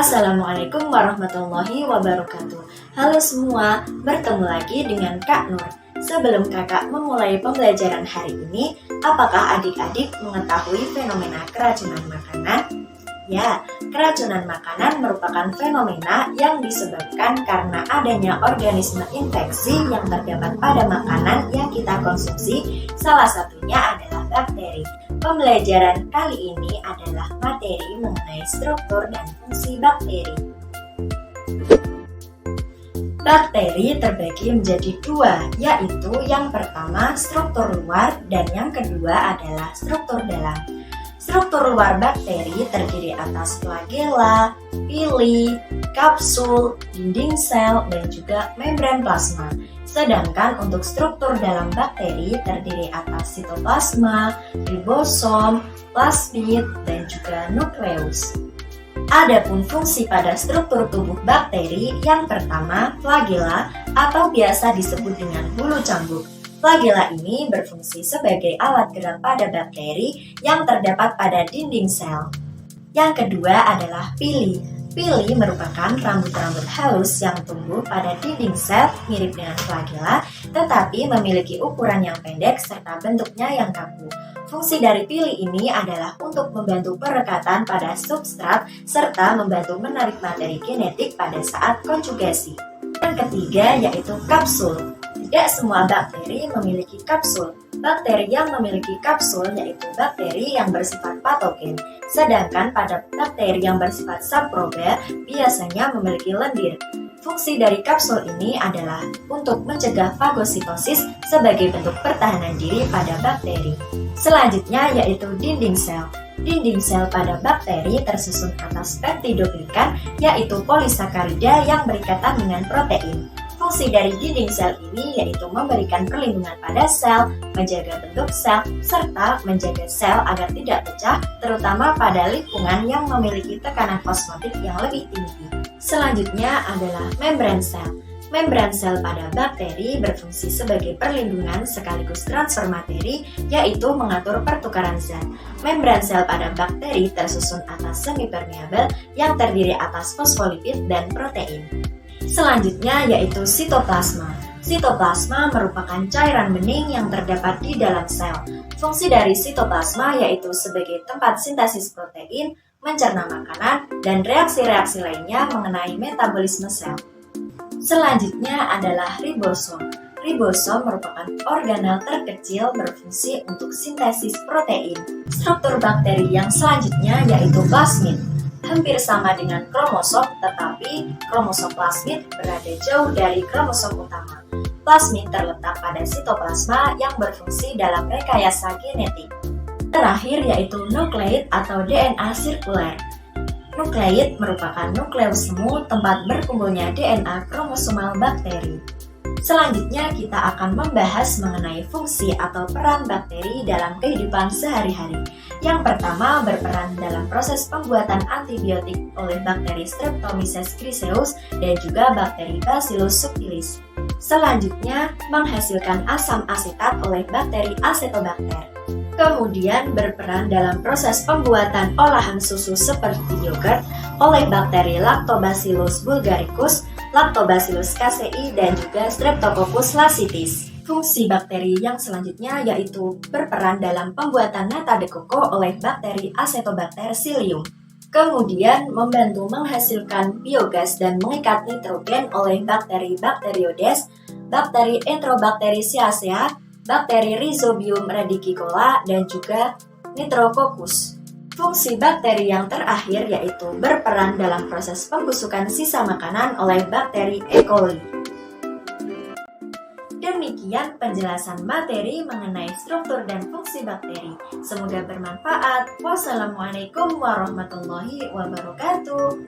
Assalamualaikum warahmatullahi wabarakatuh. Halo semua, bertemu lagi dengan Kak Nur. Sebelum kakak memulai pembelajaran hari ini, apakah adik-adik mengetahui fenomena keracunan makanan? Ya, keracunan makanan merupakan fenomena yang disebabkan karena adanya organisme infeksi yang terdapat pada makanan yang kita konsumsi, salah satunya adalah bakteri. Pembelajaran kali ini adalah materi mengenai struktur dan fungsi bakteri. Bakteri terbagi menjadi dua, yaitu yang pertama struktur luar dan yang kedua adalah struktur dalam. Struktur luar bakteri terdiri atas flagela, pili, kapsul, dinding sel, dan juga membran plasma. Sedangkan untuk struktur dalam bakteri terdiri atas sitoplasma, ribosom, plasmid, dan juga nukleus. Adapun fungsi pada struktur tubuh bakteri, yang pertama flagela atau biasa disebut dengan bulu cambuk. Flagela ini berfungsi sebagai alat gerak pada bakteri yang terdapat pada dinding sel. Yang kedua adalah pili. Pili merupakan rambut-rambut halus yang tumbuh pada dinding sel mirip dengan flagela, tetapi memiliki ukuran yang pendek serta bentuknya yang kaku. Fungsi dari pili ini adalah untuk membantu perekatan pada substrat serta membantu menarik materi genetik pada saat konjugasi. Yang ketiga yaitu kapsul. Tidak semua bakteri memiliki kapsul. Bakteri yang memiliki kapsul yaitu bakteri yang bersifat patogen. Sedangkan pada bakteri yang bersifat saproba biasanya memiliki lendir. Fungsi dari kapsul ini adalah untuk mencegah fagositosis sebagai bentuk pertahanan diri pada bakteri. Selanjutnya yaitu dinding sel. Dinding sel pada bakteri tersusun atas peptidoglikan yaitu polisakarida yang berikatan dengan protein. Fungsi dari dinding sel ini yaitu memberikan perlindungan pada sel, menjaga bentuk sel, serta menjaga sel agar tidak pecah, terutama pada lingkungan yang memiliki tekanan osmotik yang lebih tinggi. Selanjutnya adalah membran sel. Membran sel pada bakteri berfungsi sebagai perlindungan sekaligus transfer materi, yaitu mengatur pertukaran zat. Membran sel pada bakteri tersusun atas semipermeabel yang terdiri atas fosfolipid dan protein. Selanjutnya yaitu sitoplasma. Sitoplasma merupakan cairan bening yang terdapat di dalam sel. Fungsi dari sitoplasma yaitu sebagai tempat sintesis protein, mencerna makanan, dan reaksi-reaksi lainnya mengenai metabolisme sel. Selanjutnya adalah ribosom. Ribosom merupakan organel terkecil berfungsi untuk sintesis protein. Struktur bakteri yang selanjutnya yaitu plasmid. Hampir sama dengan kromosom, tetapi kromosom plasmid berada jauh dari kromosom utama. Plasmid terletak pada sitoplasma yang berfungsi dalam rekayasa genetik. Terakhir yaitu nukleid atau DNA sirkuler. Nukleid merupakan nukleus semu tempat berkumpulnya DNA kromosomal bakteri. Selanjutnya kita akan membahas mengenai fungsi atau peran bakteri dalam kehidupan sehari-hari. Yang pertama berperan dalam proses pembuatan antibiotik oleh bakteri Streptomyces griseus dan juga bakteri Bacillus subtilis. Selanjutnya menghasilkan asam asetat oleh bakteri Acetobacter. Kemudian berperan dalam proses pembuatan olahan susu seperti yogurt oleh bakteri Lactobacillus bulgaricus, Lactobacillus casei, dan juga Streptococcus lacitis. Fungsi bakteri yang selanjutnya yaitu berperan dalam pembuatan nata de coco oleh bakteri Acetobacter psyllium. Kemudian membantu menghasilkan biogas dan mengikat nitrogen oleh bakteri Bacteroides, bakteri Enterobacteriaceae, bakteri Rhizobium radiculola, dan juga Nitrococcus. Fungsi bakteri yang terakhir yaitu berperan dalam proses pembusukan sisa makanan oleh bakteri E. coli. Demikian penjelasan materi mengenai struktur dan fungsi bakteri. Semoga bermanfaat. Wassalamualaikum warahmatullahi wabarakatuh.